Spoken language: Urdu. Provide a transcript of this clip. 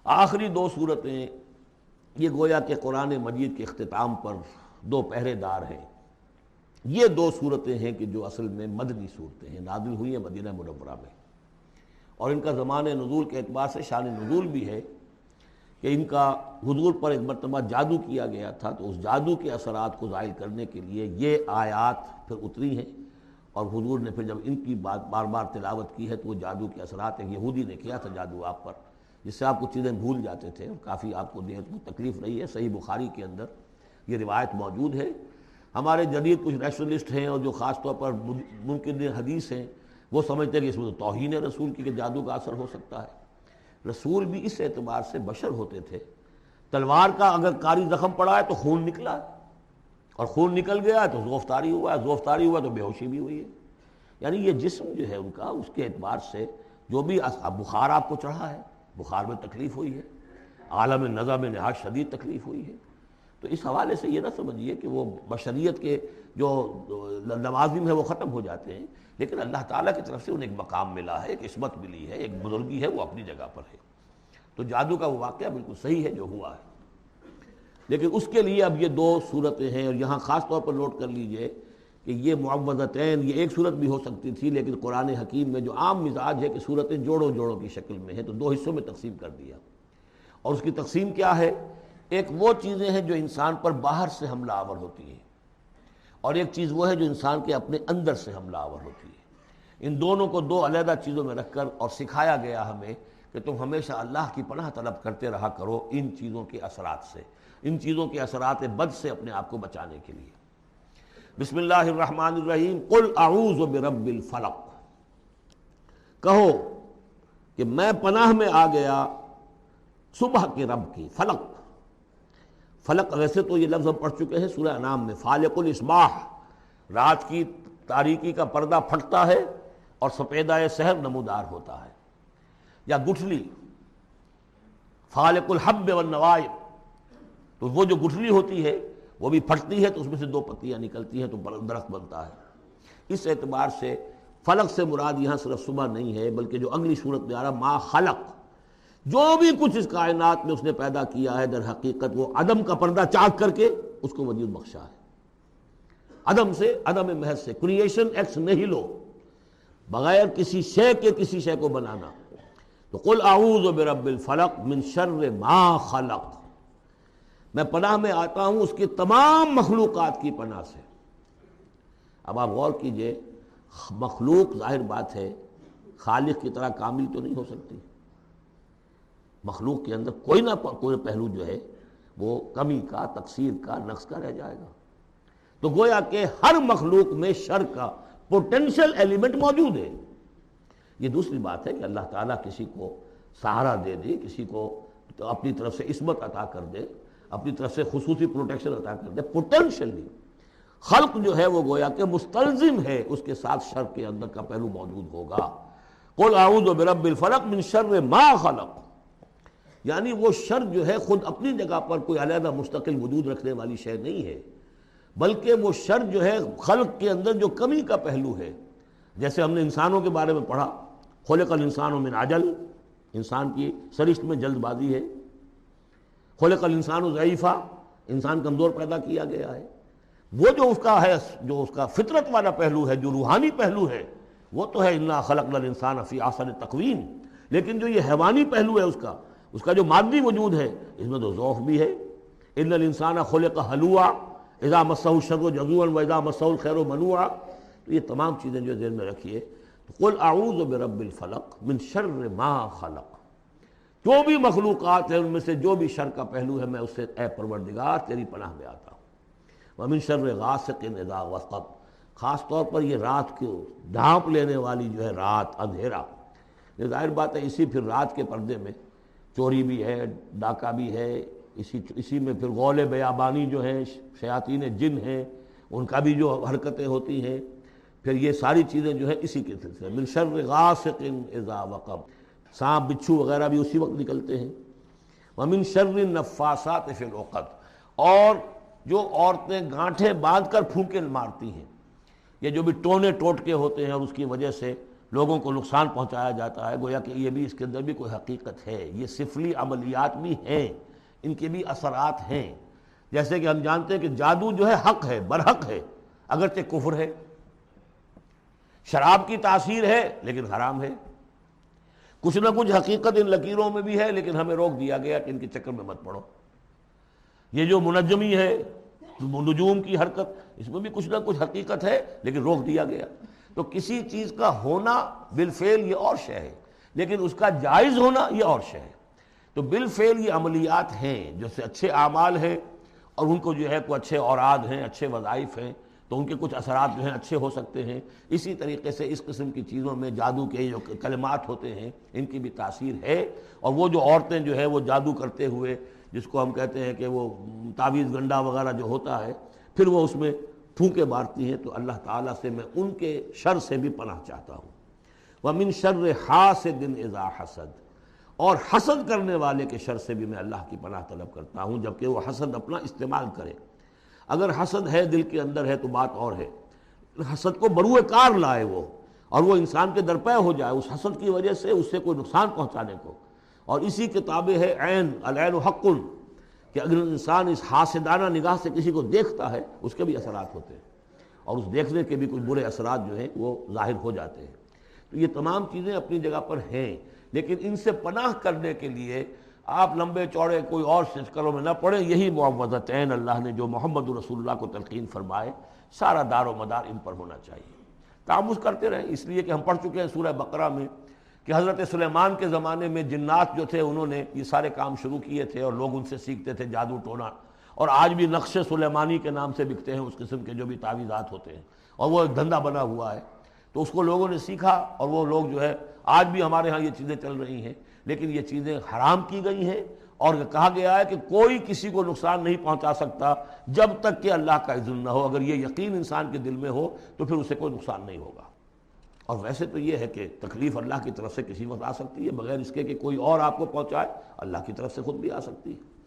آخری دو صورتیں یہ گویا کہ قرآن مجید کے اختتام پر دو پہرے دار ہیں۔ یہ دو صورتیں ہیں کہ جو اصل میں مدنی صورتیں ہیں، نازل ہوئی ہیں مدینہ منورہ میں، اور ان کا زمان نزول کے اعتبار سے شان نزول بھی ہے کہ ان کا حضور پر ایک مرتبہ جادو کیا گیا تھا، تو اس جادو کے اثرات کو زائل کرنے کے لیے یہ آیات پھر اتری ہیں، اور حضور نے پھر جب ان کی بات بار بار تلاوت کی ہے تو وہ جادو کے اثرات، ایک یہودی نے کیا تھا جادو آپ پر، جس سے آپ کو چیزیں بھول جاتے تھے اور کافی آپ کو نہایت تکلیف رہی ہے۔ صحیح بخاری کے اندر یہ روایت موجود ہے۔ ہمارے جدید کچھ ریشنلسٹ ہیں اور جو خاص طور پر منکر حدیث ہیں، وہ سمجھتے ہیں کہ اس میں تو توہین رسول کی کہ جادو کا اثر ہو سکتا ہے۔ رسول بھی اس اعتبار سے بشر ہوتے تھے، تلوار کا اگر کاری زخم پڑا ہے تو خون نکلا ہے، اور خون نکل گیا ہے تو زوفتاری ہوا ہے، زوفتاری ہوا تو بے ہوشی بھی ہوئی ہے۔ یعنی یہ جسم جو ہے ان کا، اس کے اعتبار سے جو بھی بخار آپ کو چڑھا ہے، بخار میں تکلیف ہوئی ہے، عالم نزع میں نہایت شدید تکلیف ہوئی ہے، تو اس حوالے سے یہ نہ سمجھیے کہ وہ بشریت کے جو لوازم ہے وہ ختم ہو جاتے ہیں، لیکن اللہ تعالیٰ کی طرف سے انہیں ایک مقام ملا ہے، ایک عصمت ملی ہے، ایک بزرگی ہے، وہ اپنی جگہ پر ہے۔ تو جادو کا وہ واقعہ بالکل صحیح ہے جو ہوا ہے، لیکن اس کے لیے اب یہ دو صورتیں ہیں، اور یہاں خاص طور پر نوٹ کر لیجئے کہ یہ معوذتین، یہ ایک صورت بھی ہو سکتی تھی، لیکن قرآن حکیم میں جو عام مزاج ہے کہ صورتیں جوڑوں جوڑوں کی شکل میں ہیں، تو دو حصوں میں تقسیم کر دیا۔ اور اس کی تقسیم کیا ہے؟ ایک وہ چیزیں ہیں جو انسان پر باہر سے حملہ آور ہوتی ہیں، اور ایک چیز وہ ہے جو انسان کے اپنے اندر سے حملہ آور ہوتی ہے۔ ان دونوں کو دو علیحدہ چیزوں میں رکھ کر اور سکھایا گیا ہمیں کہ تم ہمیشہ اللہ کی پناہ طلب کرتے رہا کرو ان چیزوں کے اثرات سے، ان چیزوں کے اثرات بد سے اپنے آپ کو بچانے کے لیے۔ بسم اللہ الرحمن الرحیم، قل اعوذ برب الفلق، کہو کہ میں پناہ میں آ گیا صبح کے رب کی۔ فلق، فلق ویسے تو یہ لفظ ہم پڑھ چکے ہیں سورہ انعام میں، فالق الاصباح، رات کی تاریکی کا پردہ پھٹتا ہے اور سپیدہ سحر نمودار ہوتا ہے، یا گٹھلی فالق الحب والنوائب، تو وہ جو گٹھلی ہوتی ہے وہ بھی پھٹتی ہے تو اس میں سے دو پتیاں نکلتی ہیں تو درخت بنتا ہے۔ اس اعتبار سے فلق سے مراد یہاں صرف صبح نہیں ہے، بلکہ جو اگلی صورت میں آ رہا ما خلق، جو بھی کچھ اس کائنات میں اس نے پیدا کیا ہے در حقیقت وہ عدم کا پردہ چاک کر کے اس کو وجود بخشا ہے۔ عدم سے، عدم محض سے، کریشن ایکس نیہیلو، بغیر کسی شے کے کسی شے کو بنانا۔ تو قل اعوذ برب الفلق من شر ما خلق، میں پناہ میں آتا ہوں اس کی تمام مخلوقات کی پناہ سے۔ اب آپ غور کیجئے، مخلوق ظاہر بات ہے خالق کی طرح کامل تو نہیں ہو سکتی، مخلوق کے اندر کوئی نہ کوئی پہلو جو ہے وہ کمی کا، تقصیر کا، نقص کا رہ جائے گا۔ تو گویا کہ ہر مخلوق میں شر کا پوٹینشل ایلیمنٹ موجود ہے۔ یہ دوسری بات ہے کہ اللہ تعالیٰ کسی کو سہارا دے دے، کسی کو اپنی طرف سے عصمت عطا کر دے، اپنی طرف سے خصوصی پروٹیکشن عطا کر دے، پوٹینشلی خلق جو ہے وہ گویا کہ مستلزم ہے، اس کے ساتھ شر کے اندر کا پہلو موجود ہوگا۔ قل اعوذ برب الفلق من شر ما خلق، یعنی وہ شر جو ہے خود اپنی جگہ پر کوئی علیحدہ مستقل وجود رکھنے والی شے نہیں ہے، بلکہ وہ شر جو ہے خلق کے اندر جو کمی کا پہلو ہے۔ جیسے ہم نے انسانوں کے بارے میں پڑھا، خلق الانسان من عجل، انسان کی سرشت میں جلد بازی ہے۔ خلق الانسان ضعیفا، انسان کمزور پیدا کیا گیا ہے۔ وہ جو اس کا ہے، جو اس کا فطرت والا پہلو ہے، جو روحانی پہلو ہے، وہ تو ہے انا خلقنا الانسان فی احسن تقویم، لیکن جو یہ حیوانی پہلو ہے اس کا جو مادی وجود ہے، اس میں تو ضعف بھی ہے۔ ان الانسان خلق ہلوعا اذا مسہ الشر جزوعا واذا مسہ الخیر منوعا، تو یہ تمام چیزیں جو ذہن میں رکھیے۔ قل اعوذ برب الفلق من شر ما خلق، جو بھی مخلوقات ہیں ان میں سے جو بھی شر کا پہلو ہے میں اس سے اے پروردگار تیری پناہ میں آتا ہوں۔ ومن شر غاسق اذا وقب، خاص طور پر یہ رات کو ڈھانپ لینے والی جو ہے رات، اندھیرا، یہ ظاہر بات ہے اسی پھر رات کے پردے میں چوری بھی ہے، ڈاکہ بھی ہے، اسی میں پھر غول بیابانی جو ہیں، شیاطین جن ہیں، ان کا بھی جو حرکتیں ہوتی ہیں، پھر یہ ساری چیزیں جو ہے اسی کے سلسلے من شر غاسق اذا وقب، سانپ بچھو وغیرہ بھی اسی وقت نکلتے ہیں۔ ومن شر النفاثات فی العقد، اور جو عورتیں گانٹھیں باندھ کر پھونکے مارتی ہیں، یہ جو بھی ٹونے ٹوٹکے ہوتے ہیں اور اس کی وجہ سے لوگوں کو نقصان پہنچایا جاتا ہے، گویا کہ یہ بھی اس کے اندر بھی کوئی حقیقت ہے، یہ سفلی عملیات بھی ہیں، ان کے بھی اثرات ہیں۔ جیسے کہ ہم جانتے ہیں کہ جادو جو ہے حق ہے، برحق ہے، اگرچہ کفر ہے، شراب کی تاثیر ہے لیکن حرام ہے، کچھ نہ کچھ حقیقت ان لکیروں میں بھی ہے، لیکن ہمیں روک دیا گیا کہ ان کے چکر میں مت پڑو۔ یہ جو منجمی ہے، نجوم کی حرکت، اس میں بھی کچھ نہ کچھ حقیقت ہے لیکن روک دیا گیا۔ تو کسی چیز کا ہونا بالفعل یہ اور شے ہے، لیکن اس کا جائز ہونا یہ اور شے ہے۔ تو بالفعل یہ عملیات ہیں جو سے اچھے اعمال ہیں، اور ان کو جو ہے کوئی اچھے اوراد ہیں، اچھے وظائف ہیں، تو ان کے کچھ اثرات جو ہیں اچھے ہو سکتے ہیں۔ اسی طریقے سے اس قسم کی چیزوں میں جادو کے جو کلمات ہوتے ہیں ان کی بھی تاثیر ہے۔ اور وہ جو عورتیں جو ہے وہ جادو کرتے ہوئے، جس کو ہم کہتے ہیں کہ وہ تعویذ گنڈا وغیرہ جو ہوتا ہے، پھر وہ اس میں پھونکے مارتی ہیں، تو اللہ تعالیٰ سے میں ان کے شر سے بھی پناہ چاہتا ہوں۔ وَمِن شَرِّ حَاسِدٍ إِذَا حَسَدَ، اور حسد کرنے والے کے شر سے بھی میں اللہ کی پناہ طلب کرتا ہوں، جبکہ وہ حسد اپنا استعمال کرے۔ اگر حسد ہے دل کے اندر ہے تو بات اور ہے، حسد کو بروئے کار لائے وہ، اور وہ انسان کے درپے ہو جائے اس حسد کی وجہ سے اس سے کوئی نقصان پہنچانے کو۔ اور اسی کتاب ہے عین، العین حق، کہ اگر انسان اس حاسدانہ نگاہ سے کسی کو دیکھتا ہے اس کے بھی اثرات ہوتے ہیں، اور اس دیکھنے کے بھی کچھ برے اثرات جو ہیں وہ ظاہر ہو جاتے ہیں۔ تو یہ تمام چیزیں اپنی جگہ پر ہیں، لیکن ان سے پناہ کرنے کے لیے آپ لمبے چوڑے کوئی اور سلسلوں میں نہ پڑیں۔ یہی معوذتین اللہ نے جو محمد رسول اللہ کو تلقین فرمائے، سارا دار و مدار ان پر ہونا چاہیے۔ تعامل کرتے رہیں، اس لیے کہ ہم پڑھ چکے ہیں سورہ بقرہ میں کہ حضرت سلیمان کے زمانے میں جنات جو تھے انہوں نے یہ سارے کام شروع کیے تھے، اور لوگ ان سے سیکھتے تھے جادو ٹونا، اور آج بھی نقش سلیمانی کے نام سے بکتے ہیں اس قسم کے جو بھی تعویذات ہوتے ہیں، اور وہ ایک دھندا بنا ہوا ہے۔ تو اس کو لوگوں نے سیکھا، اور وہ لوگ جو ہے آج بھی ہمارے ہاں یہ چیزیں چل رہی ہیں، لیکن یہ چیزیں حرام کی گئی ہیں، اور کہا گیا ہے کہ کوئی کسی کو نقصان نہیں پہنچا سکتا جب تک کہ اللہ کا اذن نہ ہو۔ اگر یہ یقین انسان کے دل میں ہو تو پھر اسے کوئی نقصان نہیں ہوگا۔ اور ویسے تو یہ ہے کہ تکلیف اللہ کی طرف سے کسی وقت آ سکتی ہے، بغیر اس کے کہ کوئی اور آپ کو پہنچائے، اللہ کی طرف سے خود بھی آ سکتی ہے۔